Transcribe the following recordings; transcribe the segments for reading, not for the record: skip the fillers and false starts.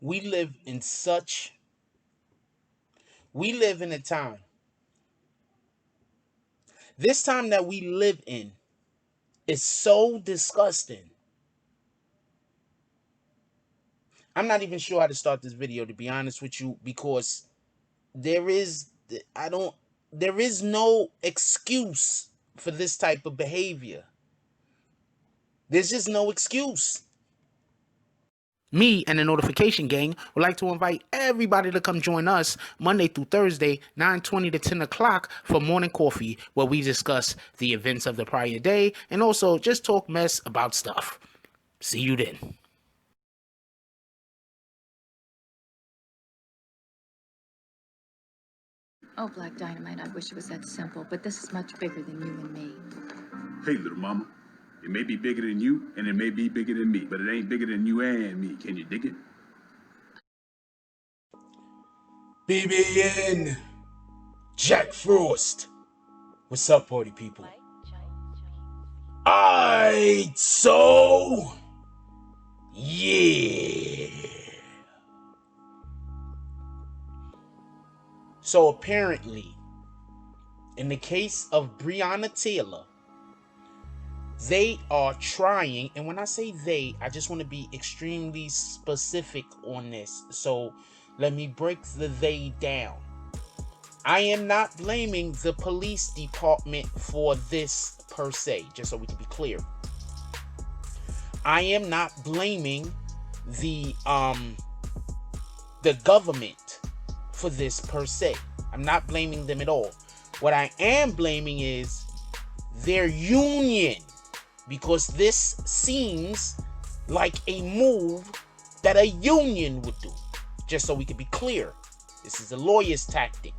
We live in such, we live in a time. This time that we live in is so disgusting. I'm not even sure how to start this video, to be honest with you, because there is, I don't, there is no excuse for this type of behavior. There's just no excuse. Me and the Notification Gang would like to invite everybody to come join us Monday through Thursday, 9:20 to 10 o'clock for morning coffee, where we discuss the events of the prior day and also just talk mess about stuff. See you then. Oh, Black Dynamite, I wish it was that simple, but this is much bigger than you and me. Hey, little mama, it may be bigger than you and it may be bigger than me, but it ain't bigger than you and me. Can you dig it? BBN, Jack Frost. What's up, party people? Aight, so yeah. So apparently, in the case of Breonna Taylor, they are trying, and when I say they, I just want to be extremely specific on this. So let me break the they down. I am not blaming the police department for this per se, just so we can be clear. I am not blaming the government for this per se. I'm not blaming them at all. What I am blaming is their union, because this seems like a move that a union would do. Just so we can be clear, this is a lawyer's tactic.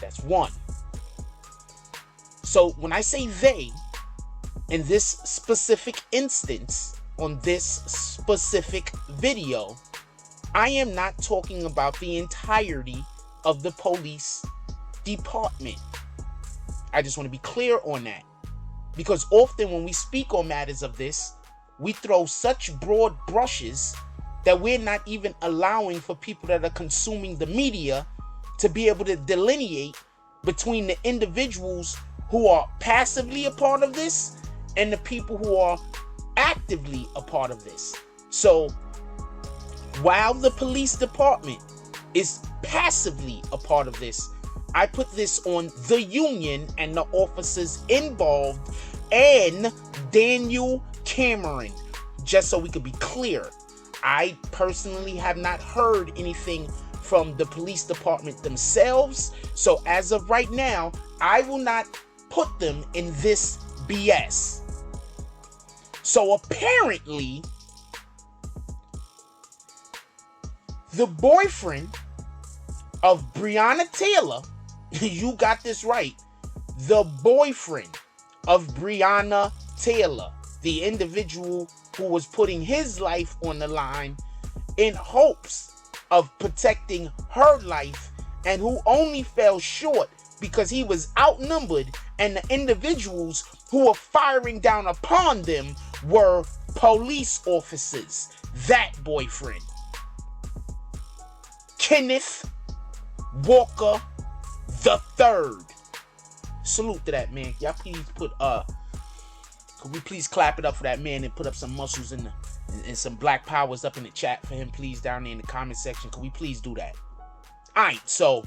That's one. So when I say they, in this specific instance, on this specific video, I am not talking about the entirety of the police department. I just want to be clear on that. Because often when we speak on matters of this, we throw such broad brushes that we're not even allowing for people that are consuming the media to be able to delineate between the individuals who are passively a part of this and the people who are actively a part of this. So while the police department is passively a part of this, I put this on the union and the officers involved and Daniel Cameron, just so we could be clear. I personally have not heard anything from the police department themselves, so as of right now, I will not put them in this BS. So apparently, the boyfriend of Breonna Taylor, you got this right, the boyfriend of Breonna Taylor, the individual who was putting his life on the line in hopes of protecting her life, and who only fell short because he was outnumbered and the individuals who were firing down upon them were police officers. That boyfriend, Kenneth Walker III. Salute to that man. Y'all please put could we please clap it up for that man and put up some muscles in the and some black powers up in the chat for him, please, down there in the comment section. Could we please do that? Alright, so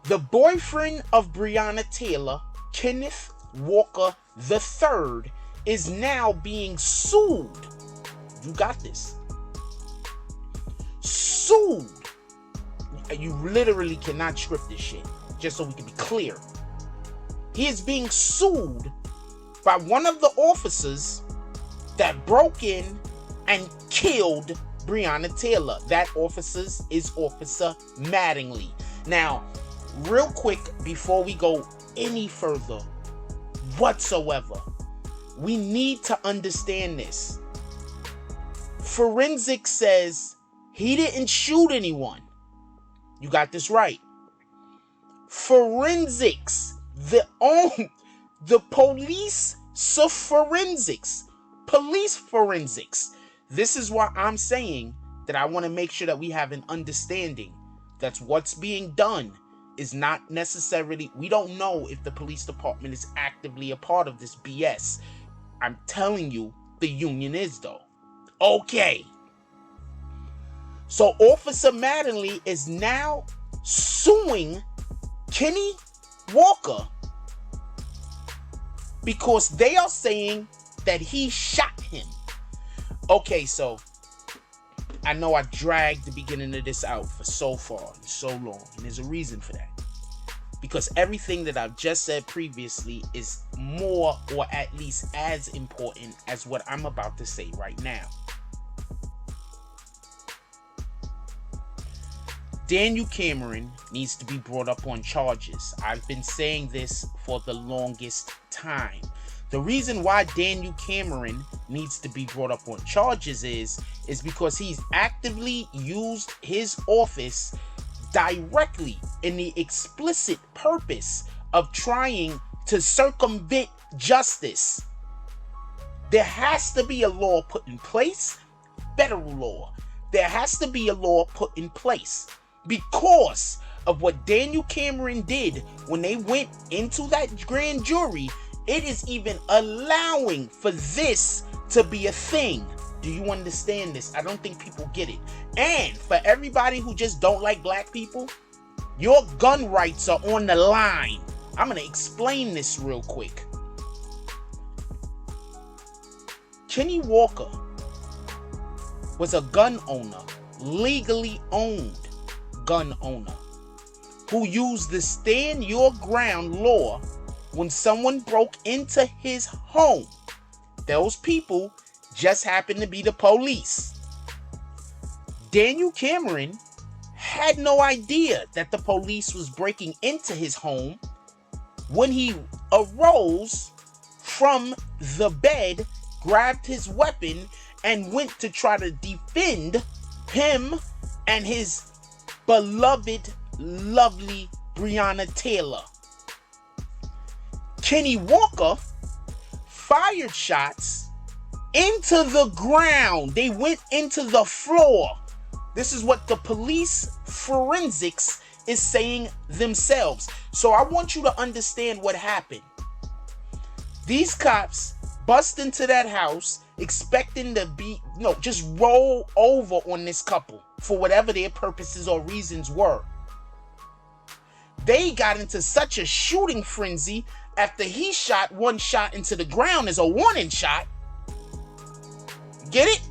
the boyfriend of Breonna Taylor, Kenneth Walker III, is now being sued. You got this. Sued. You literally cannot script this shit, just so we can be clear. He is being sued by one of the officers that broke in and killed Breonna Taylor. That officer is Officer Mattingly. Now, real quick, before we go any further whatsoever, we need to understand this. Forensics says he didn't shoot anyone. You got this right. Forensics, the police forensics, This is why I'm saying that I want to make sure that we have an understanding that what's being done is not necessarily, we don't know if the police department is actively a part of this BS. I'm telling you, the union is though. Okay. So Officer Mattingly is now suing Kenny Walker because they are saying that he shot him. Okay, so I know I dragged the beginning of this out for so far and so long, and there's a reason for that. Because everything that I've just said previously is more or at least as important as what I'm about to say right now. Daniel Cameron needs to be brought up on charges. I've been saying this for the longest time. The reason why Daniel Cameron needs to be brought up on charges is because he's actively used his office directly in the explicit purpose of trying to circumvent justice. There has to be a law put in place, federal law. There has to be a law put in place because of what Daniel Cameron did when they went into that grand jury. It is even allowing for this to be a thing. Do you understand this? I don't think people get it. And for everybody who just don't like black people, your gun rights are on the line. I'm going to explain this real quick. Kenny Walker was a gun owner, legally owned gun owner, who used the stand your ground law when someone broke into his home. Those people just happened to be the police. Daniel Cameron had no idea that the police was breaking into his home when he arose from the bed, grabbed his weapon, and went to try to defend him and his beloved, lovely Breonna Taylor. Kenny Walker fired shots into the ground. They went into the floor. This is what the police forensics is saying themselves. So I want you to understand what happened. These cops bust into that house expecting to just roll over on this couple for whatever their purposes or reasons were. They got into such a shooting frenzy after he shot one shot into the ground as a warning shot. Get it?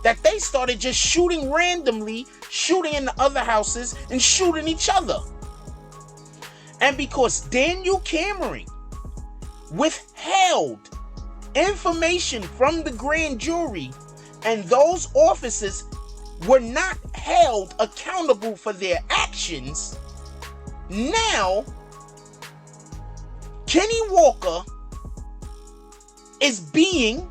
That they started just shooting randomly, shooting in the other houses and shooting each other. And because Daniel Cameron withheld information from the grand jury and those officers were not held accountable for their actions, now Kenny Walker is being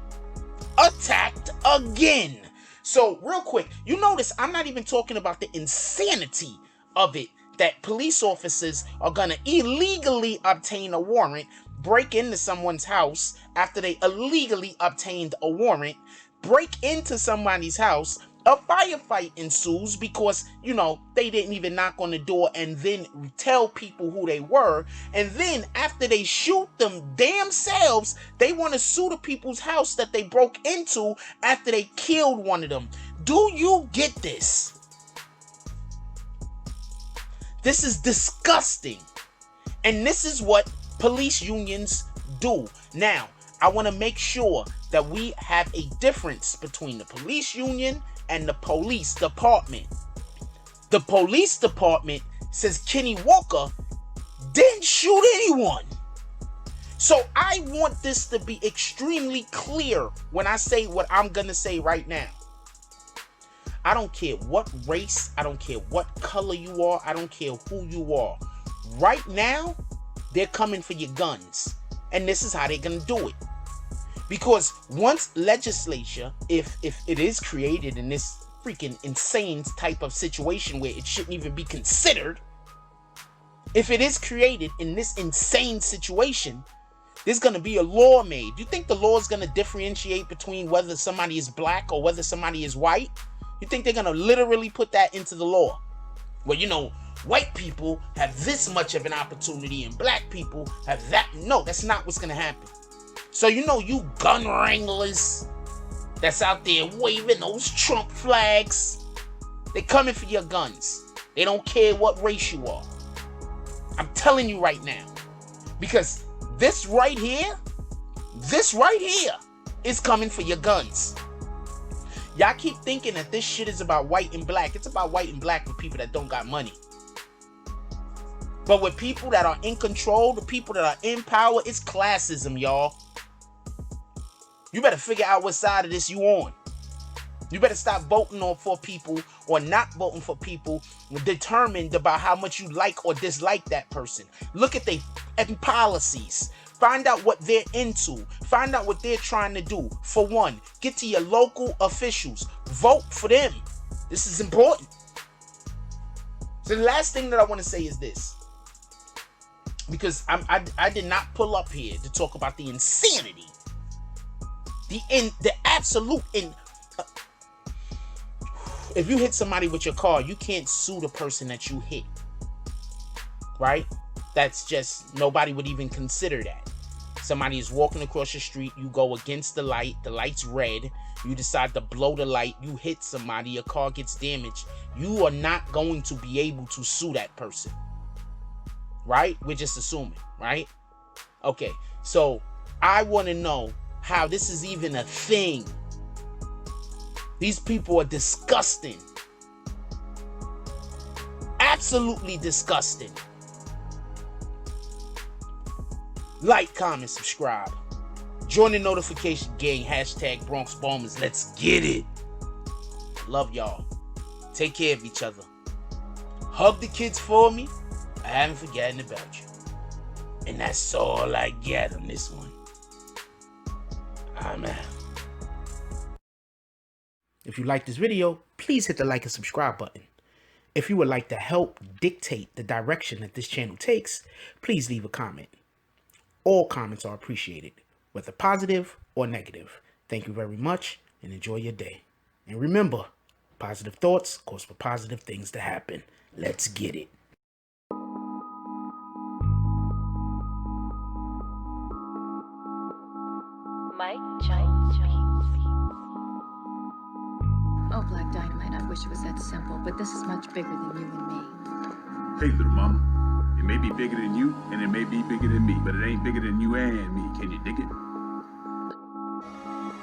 attacked again. So real quick, you notice I'm not even talking about the insanity of it, that police officers are gonna illegally obtain a warrant, break into someone's house after they illegally obtained a warrant, break into somebody's house, a firefight ensues because, they didn't even knock on the door and then tell people who they were. And then after they shoot them damn selves, they want to sue the people's house that they broke into after they killed one of them. Do you get this? This is disgusting. And this is what police unions do. Now, I want to make sure that we have a difference between the police union and the police department. The police department says Kenny Walker didn't shoot anyone. So I want this to be extremely clear when I say what I'm going to say right now. I don't care what race, I don't care what color you are, I don't care who you are. Right now, they're coming for your guns. And this is how they're going to do it. Because once legislature, if it is created in this freaking insane type of situation where it shouldn't even be considered, if it is created in this insane situation, There's going to be a law made. You think the law is going to differentiate between whether somebody is black or whether somebody is white? You think they're going to literally put that into the law? Well, you know, white people have this much of an opportunity and black people have that. No, that's not what's going to happen. So, you know, you gun wranglers that's out there waving those Trump flags, they coming for your guns. They don't care what race you are. I'm telling you right now. Because this right here is coming for your guns. Y'all keep thinking that this shit is about white and black. It's about white and black with people that don't got money. But with people that are in control, the people that are in power, it's classism, y'all. You better figure out what side of this you on. You better stop voting for people or not voting for people determined about how much you like or dislike that person. Look at their policies. Find out what they're into. Find out what they're trying to do. For one, get to your local officials. Vote for them. This is important. So the last thing that I want to say is this. Because I did not pull up here to talk about the insanity. The absolute... If you hit somebody with your car, you can't sue the person that you hit. Right? That's just... Nobody would even consider that. Somebody is walking across the street, you go against the light's red, you decide to blow the light, you hit somebody, your car gets damaged, you are not going to be able to sue that person. Right? We're just assuming, right? Okay, so I want to know how this is even a thing. These people are disgusting. Absolutely disgusting. Like, comment, subscribe. Join the notification gang. # Bronx Bombers. Let's get it. Love y'all. Take care of each other. Hug the kids for me. I haven't forgotten about you. And that's all I got on this one. I'm out. If you like this video, please hit the like and subscribe button. If you would like to help dictate the direction that this channel takes, please leave a comment. All comments are appreciated, whether positive or negative. Thank you very much and enjoy your day. And remember, positive thoughts cause for positive things to happen. Let's get it. Mike Oh, Black Dynamite, I wish it was that simple, but this is much bigger than you and me. Hey, little mama. It may be bigger than you, and it may be bigger than me, but it ain't bigger than you and me. Can you dig it?